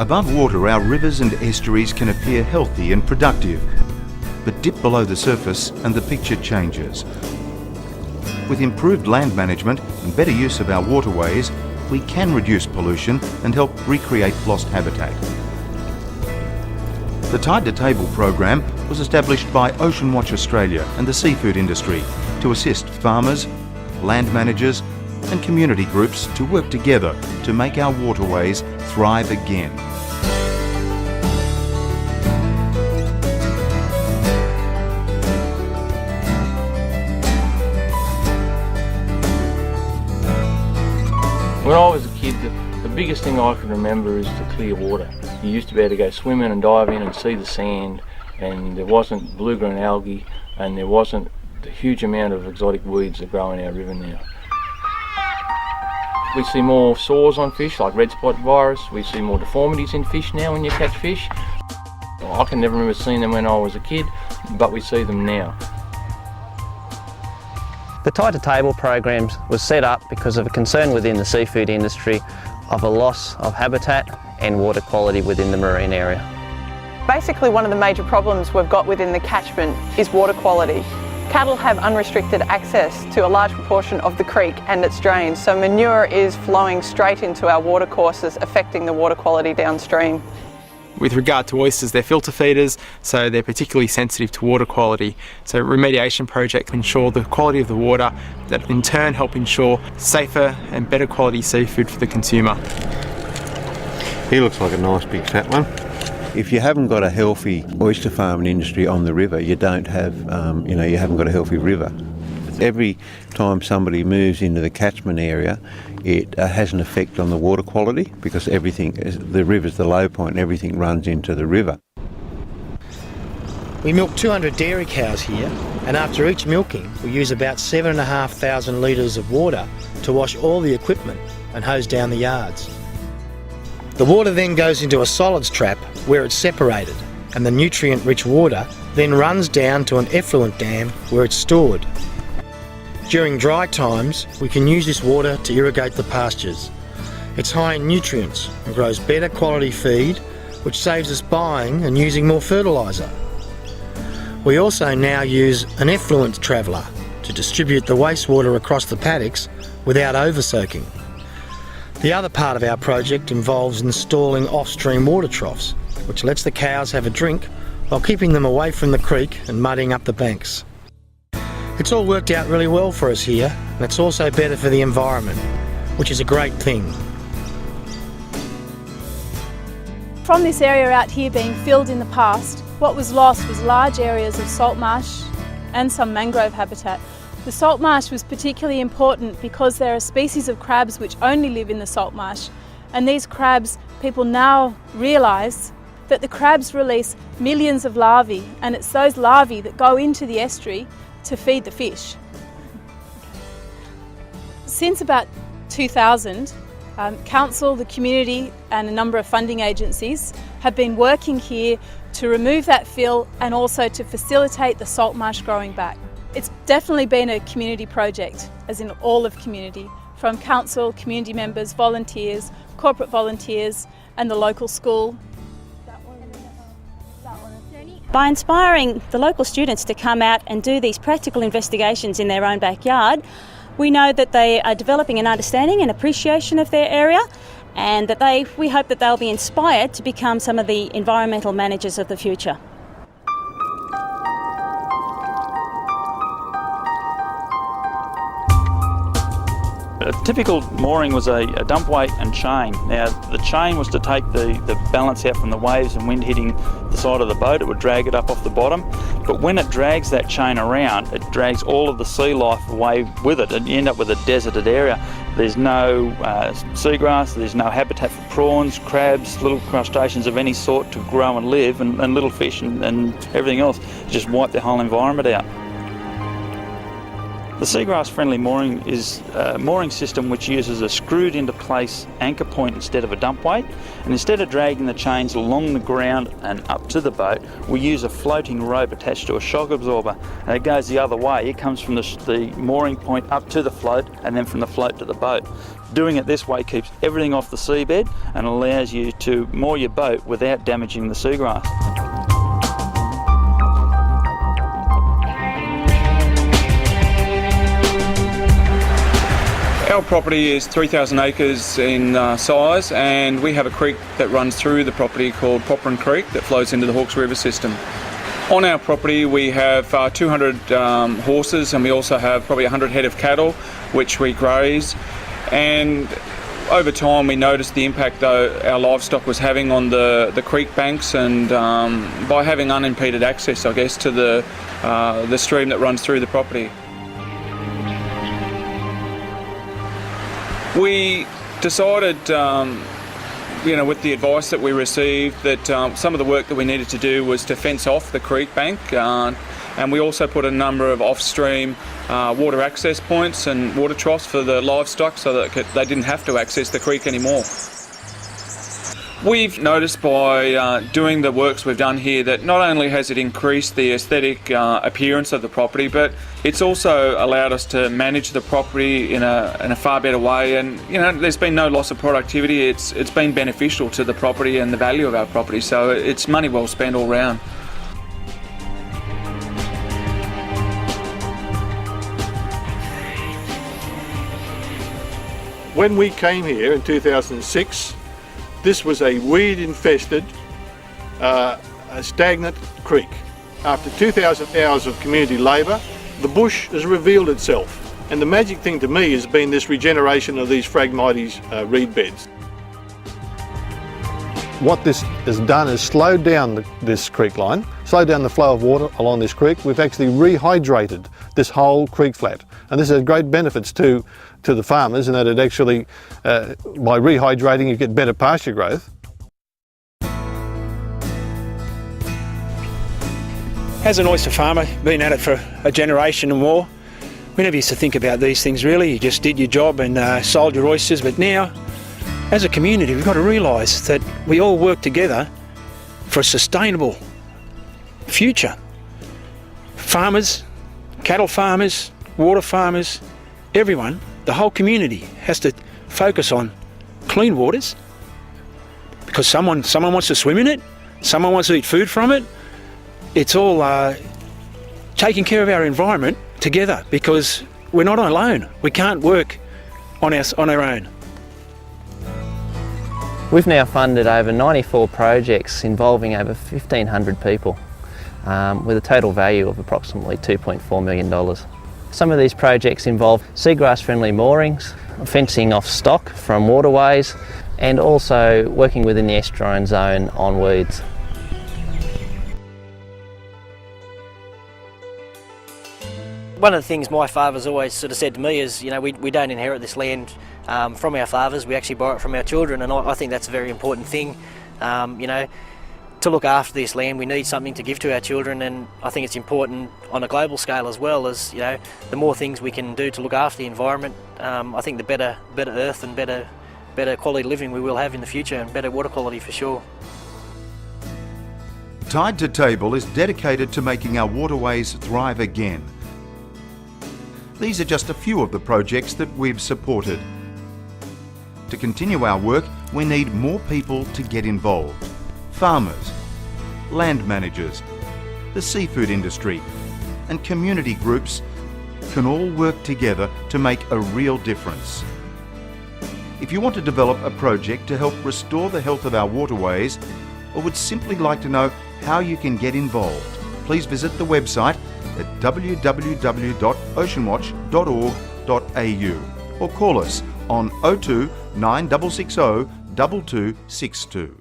Above water, our rivers and estuaries can appear healthy and productive, but dip below the surface and the picture changes. With improved land management and better use of our waterways, we can reduce pollution and help recreate lost habitat. The Tide to Table program was established by OceanWatch Australia and the seafood industry to assist farmers, land managers and community groups to work together to make our waterways thrive again. When I was a kid, the biggest thing I can remember is the clear water. You used to be able to go swimming and dive in and see the sand, and there wasn't blue-green algae, and there wasn't the huge amount of exotic weeds that grow in our river now. We see more sores on fish, like red spot virus. We see more deformities in fish now when you catch fish. I can never remember seeing them when I was a kid, but we see them now. The Tide to Table program was set up because of a concern within the seafood industry of a loss of habitat and water quality within the marine area. Basically, one of the major problems we've got within the catchment is water quality. Cattle have unrestricted access to a large proportion of the creek and its drains, so manure is flowing straight into our watercourses, affecting the water quality downstream. With regard to oysters, they're filter feeders, so they're particularly sensitive to water quality. So remediation projects ensure the quality of the water that in turn help ensure safer and better quality seafood for the consumer. He looks like a nice big fat one. If you haven't got a healthy oyster farming industry on the river, you don't have, you haven't got a healthy river. Every time somebody moves into the catchment area, it has an effect on the water quality because the river's the low point and everything runs into the river. We milk 200 dairy cows here, and after each milking we use about 7,500 litres of water to wash all the equipment and hose down the yards. The water then goes into a solids trap where it's separated, and the nutrient-rich water then runs down to an effluent dam where it's stored. During dry times, we can use this water to irrigate the pastures. It's high in nutrients and grows better quality feed, which saves us buying and using more fertiliser. We also now use an effluent traveller to distribute the wastewater across the paddocks without over-soaking. The other part of our project involves installing off-stream water troughs, which lets the cows have a drink while keeping them away from the creek and muddying up the banks. It's all worked out really well for us here, and it's also better for the environment, which is a great thing. From this area out here being filled in the past, what was lost was large areas of salt marsh and some mangrove habitat. The salt marsh was particularly important because there are species of crabs which only live in the salt marsh, and these crabs, people now realise that the crabs release millions of larvae, and it's those larvae that go into the estuary to feed the fish. Since about 2000, Council, the community and a number of funding agencies have been working here to remove that fill and also to facilitate the salt marsh growing back. It's definitely been a community project, as in all of community, from council, community members, volunteers, corporate volunteers and the local school. By inspiring the local students to come out and do these practical investigations in their own backyard, we know that they are developing an understanding and appreciation of their area, and that we hope that they'll be inspired to become some of the environmental managers of the future. A typical mooring was a dump weight and chain. Now the chain was to take the balance out from the waves and wind hitting the side of the boat. It would drag it up off the bottom, but when it drags that chain around, it drags all of the sea life away with it, and you end up with a deserted area. There's no seagrass, there's no habitat for prawns, crabs, little crustaceans of any sort to grow and live, and little fish and everything else. Just wipe the whole environment out. The seagrass-friendly mooring is a mooring system which uses a screwed into place anchor point instead of a dump weight, and instead of dragging the chains along the ground and up to the boat, we use a floating rope attached to a shock absorber, and it goes the other way. It comes from the mooring point up to the float and then from the float to the boat. Doing it this way keeps everything off the seabed and allows you to moor your boat without damaging the seagrass. Our property is 3,000 acres in size, and we have a creek that runs through the property called Popperin Creek that flows into the Hawkes River system. On our property we have 200 horses, and we also have probably 100 head of cattle which we graze, and over time we noticed the impact our livestock was having on the creek banks, and by having unimpeded access, I guess, to the stream that runs through the property. We decided, with the advice that we received, that some of the work that we needed to do was to fence off the creek bank, and we also put a number of off-stream water access points and water troughs for the livestock so that they didn't have to access the creek anymore. We've noticed by doing the works we've done here that not only has it increased the aesthetic appearance of the property, but it's also allowed us to manage the property in a far better way, and there's been no loss of productivity. It's been beneficial to the property and the value of our property, so it's money well spent all round. When we came here in 2006, this was a weed-infested, a stagnant creek. After 2,000 hours of community labour, the bush has revealed itself. And the magic thing to me has been this regeneration of these Phragmites reed beds. What this has done is slowed down this creek line, slowed down the flow of water along this creek. We've actually rehydrated this whole creek flat. And this has great benefits to the farmers in that it actually, by rehydrating, you get better pasture growth. As an oyster farmer, been at it for a generation or more, we never used to think about these things really. You just did your job and sold your oysters, but now, as a community, we've got to realise that we all work together for a sustainable future. Farmers, cattle farmers, water farmers, everyone, the whole community has to focus on clean waters, because someone wants to swim in it, someone wants to eat food from it. It's all taking care of our environment together, because we're not alone. We can't work on our own. We've now funded over 94 projects involving over 1,500 people, with a total value of approximately $2.4 million. Some of these projects involve seagrass-friendly moorings, fencing off stock from waterways, and also working within the estuarine zone on weeds. One of the things my father's always sort of said to me is, we don't inherit this land from our fathers, we actually borrow it from our children, and I think that's a very important thing. To look after this land, we need something to give to our children, and I think it's important on a global scale as well, as the more things we can do to look after the environment, I think the better earth and better quality living we will have in the future, and better water quality for sure. Tide to Table is dedicated to making our waterways thrive again. These are just a few of the projects that we've supported. To continue our work, we need more people to get involved. Farmers, land managers, the seafood industry, and community groups can all work together to make a real difference. If you want to develop a project to help restore the health of our waterways, or would simply like to know how you can get involved, please visit the website at www.oceanwatch.org.au or call us on 02 9660 2262.